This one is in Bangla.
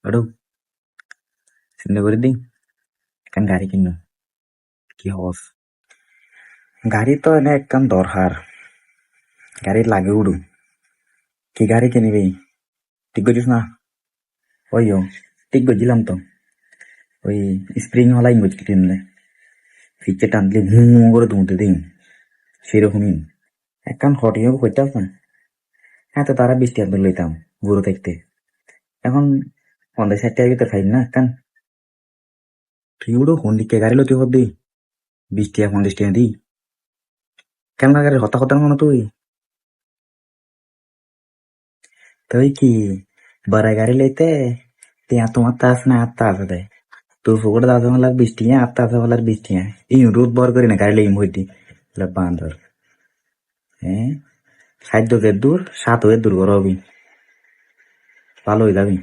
Aduh, চিন্তা করে দিই এখন গাড়ি কিনো কি হস গাড়ি তো এনে একদম দরকার গাড়ি লাগে উড়ু কি গাড়ি কিনবি ঠিক করছিস না ওইও ঠিক করছিলাম তো ওই স্প্রিং হলাই মুচকি কিনলে ফিচে টানলে ভু করে দুমতে দিই সেরকমই একখান হটিও করতে না হ্যাঁ তো তারা 20 টাকা লইতাম বুড়ো দেখতে এখন 50-60 টাকার ভিতরে খাই না একখান তুই উড়ো কোন দিকে গাড়ি লইতে হবি 20 টাকা 50 টাকা দিই কেমন গাড়ি হতা হতার মনে তুই তুই কি বড় গাড়ি লইতে তিয়া তোমার তাস না আর তাস দেয় তোর ফুকট দাদা মালার 20 টাকা আর তাস মালার 20 টাকা এই রোদ বর করি না গাড়ি লইম হইতি বান্দর হ্যাঁ 60 দূর 7 দূর কর হবি ভালো হয়ে যাবি